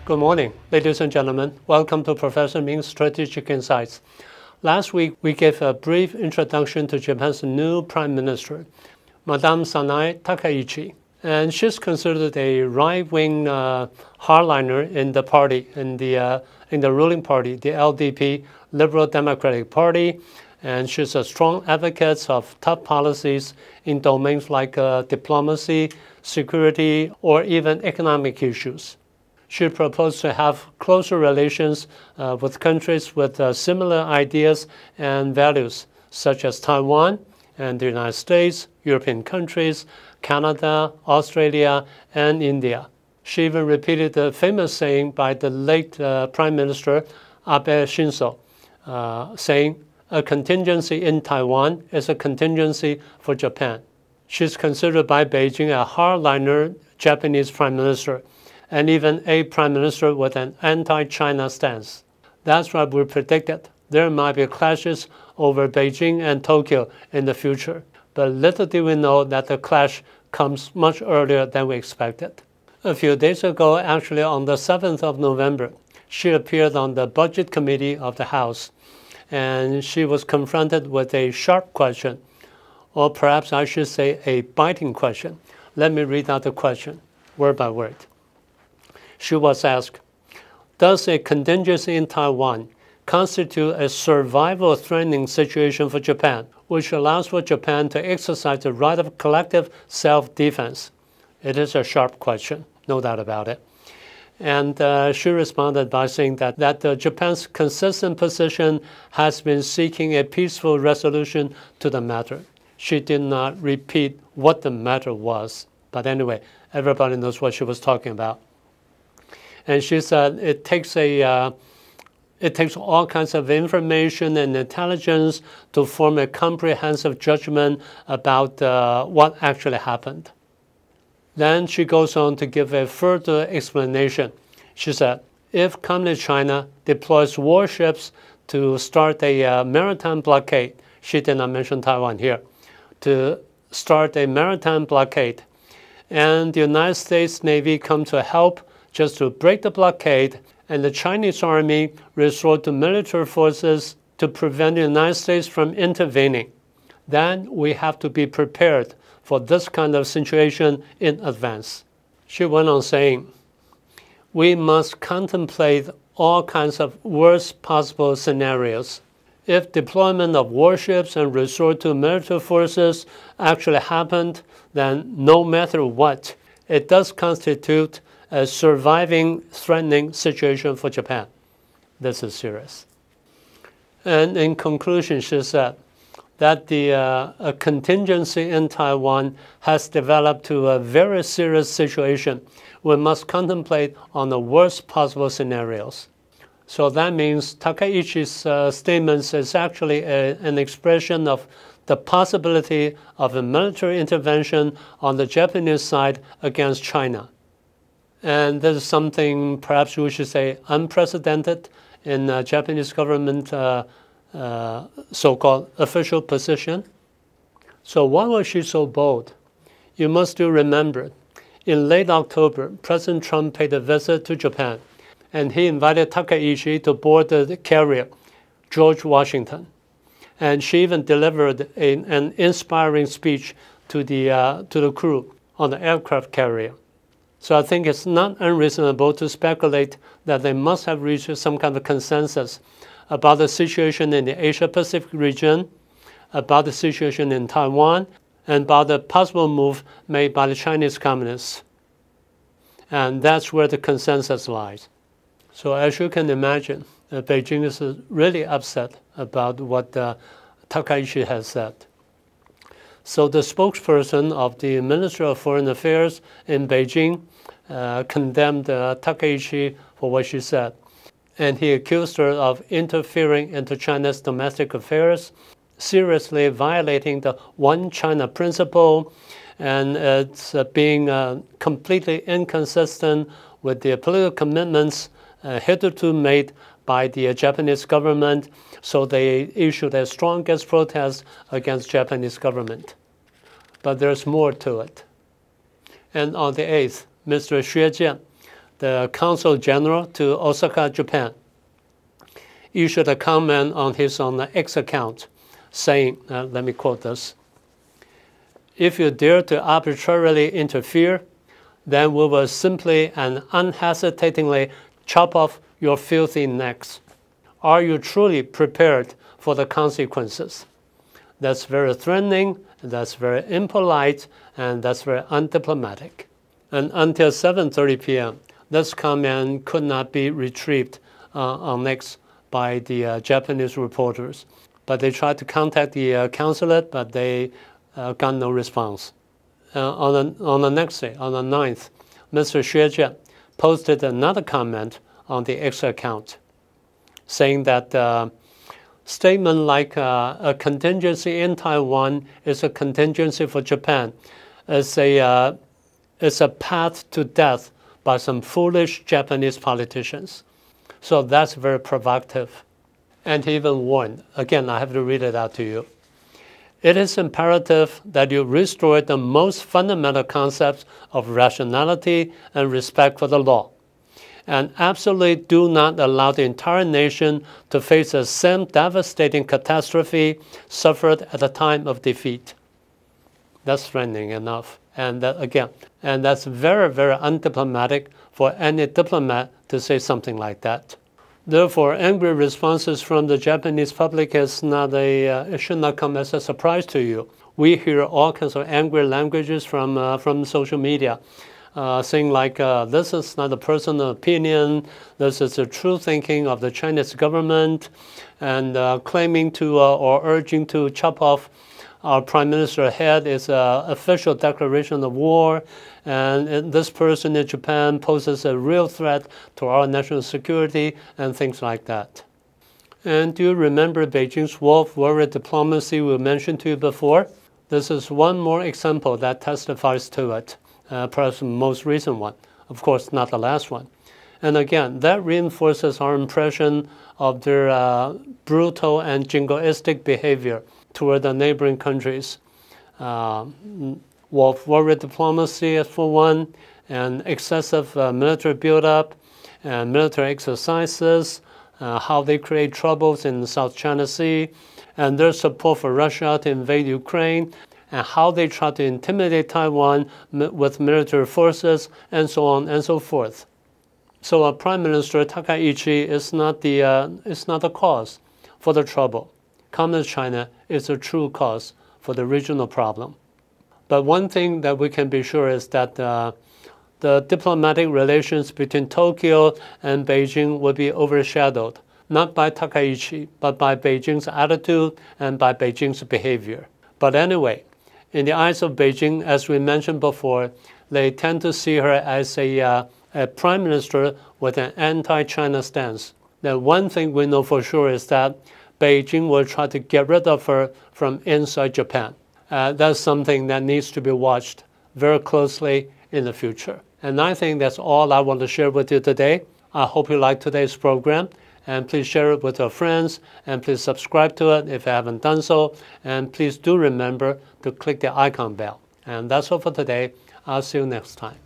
Good morning, ladies and gentlemen. Welcome to Professor Ming's Strategic Insights. Last week, we gave a brief introduction to Japan's new Prime Minister, Madame Sino-Takaichi. And she's considered a right-wing hardliner in the party, in the ruling party, the LDP, Liberal Democratic Party. And she's a strong advocate of tough policies in domains like diplomacy, security, or even economic issues. She proposed to have closer relations with countries with similar ideas and values, such as Taiwan and the United States, European countries, Canada, Australia, and India. She even repeated the famous saying by the late Prime Minister Abe Shinzo, saying, "A contingency in Taiwan is a contingency for Japan." She's considered by Beijing a hardliner Japanese Prime Minister, and even a Prime Minister with an anti-China stance. That's why we predicted there might be clashes over Beijing and Tokyo in the future. But little did we know that the clash comes much earlier than we expected. A few days ago, actually on the 7th of November, she appeared on the Budget Committee of the House, and she was confronted with a sharp question, or perhaps I should say a biting question. Let me read out the question, word by word. She was asked, does a contingency in Taiwan constitute a survival-threatening situation for Japan, which allows for Japan to exercise the right of collective self-defense? It is a sharp question, no doubt about it. And she responded by saying that Japan's consistent position has been seeking a peaceful resolution to the matter. She did not repeat what the matter was. But anyway, everybody knows what she was talking about. And she said it takes all kinds of information and intelligence to form a comprehensive judgment about what actually happened. Then she goes on to give a further explanation. She said, if Communist China deploys warships to start a maritime blockade, she did not mention Taiwan here, to start a maritime blockade, and the United States Navy come to help just to break the blockade, and the Chinese army resort to military forces to prevent the United States from intervening, then we have to be prepared for this kind of situation in advance. She went on saying, we must contemplate all kinds of worst possible scenarios. If deployment of warships and resort to military forces actually happened, then no matter what, it does constitute a surviving, threatening situation for Japan. This is serious. And in conclusion, she said that a contingency in Taiwan has developed to a very serious situation. We must contemplate on the worst possible scenarios. So that means Takaichi's statements is actually an expression of the possibility of a military intervention on the Japanese side against China. And this is something perhaps we should say unprecedented in Japanese government so-called official position. So why was she so bold? You must still remember, in late October, President Trump paid a visit to Japan, and he invited Takaichi to board the carrier, George Washington. And she even delivered an inspiring speech to the crew on the aircraft carrier. So I think it's not unreasonable to speculate that they must have reached some kind of consensus about the situation in the Asia-Pacific region, about the situation in Taiwan, and about the possible move made by the Chinese communists. And that's where the consensus lies. So as you can imagine, Beijing is really upset about what Takaichi has said. So the spokesperson of the Ministry of Foreign Affairs in Beijing condemned Takaichi for what she said. And he accused her of interfering into China's domestic affairs, seriously violating the One China principle, and it's being completely inconsistent with the political commitments hitherto made by the Japanese government, so they issued a strongest protest against Japanese government. But there's more to it. And on the 8th, Mr. Jian, the Consul General to Osaka, Japan, issued a comment on his own X account saying, let me quote this, "If you dare to arbitrarily interfere, then we will simply and unhesitatingly chop off your filthy necks. Are you truly prepared for the consequences?" That's very threatening, that's very impolite, and that's very undiplomatic. And until 7:30 p.m., this comment could not be retrieved on X by the Japanese reporters. But they tried to contact the consulate, but they got no response. On the next day, on the 9th, Mr. Jian posted another comment on the X account, saying that statement like a contingency in Taiwan is a contingency for Japan is a path to death by some foolish Japanese politicians. So that's very provocative. And he even warned, again, I have to read it out to you. "It is imperative that you restore the most fundamental concepts of rationality and respect for the law, and absolutely do not allow the entire nation to face the same devastating catastrophe suffered at the time of defeat." That's threatening enough. And and that's very, very undiplomatic for any diplomat to say something like that. Therefore, angry responses from the Japanese public is not it should not come as a surprise to you. We hear all kinds of angry languages from social media, saying like, this is not a personal opinion, this is the true thinking of the Chinese government, and claiming to or urging to chop off our prime minister's head is an official declaration of war, and this person in Japan poses a real threat to our national security, and things like that. And do you remember Beijing's wolf warrior diplomacy we mentioned to you before? This is one more example that testifies to it, perhaps the most recent one. Of course, not the last one. And again, that reinforces our impression of their brutal and jingoistic behavior toward the neighboring countries. Wolf warrior diplomacy is for one, and excessive military buildup and military exercises, how they create troubles in the South China Sea, and their support for Russia to invade Ukraine, and how they try to intimidate Taiwan with military forces, and so on and so forth. So Prime Minister Takaichi is not the cause for the trouble. Communist China is a true cause for the regional problem. But one thing that we can be sure is that the diplomatic relations between Tokyo and Beijing will be overshadowed, not by Takaichi, but by Beijing's attitude and by Beijing's behavior. But anyway, in the eyes of Beijing, as we mentioned before, they tend to see her as a prime minister with an anti-China stance. Now, one thing we know for sure is that Beijing will try to get rid of her from inside Japan. That's something that needs to be watched very closely in the future. And I think that's all I want to share with you today. I hope you liked today's program, and please share it with your friends, and please subscribe to it if you haven't done so, and please do remember to click the icon bell. And that's all for today. I'll see you next time.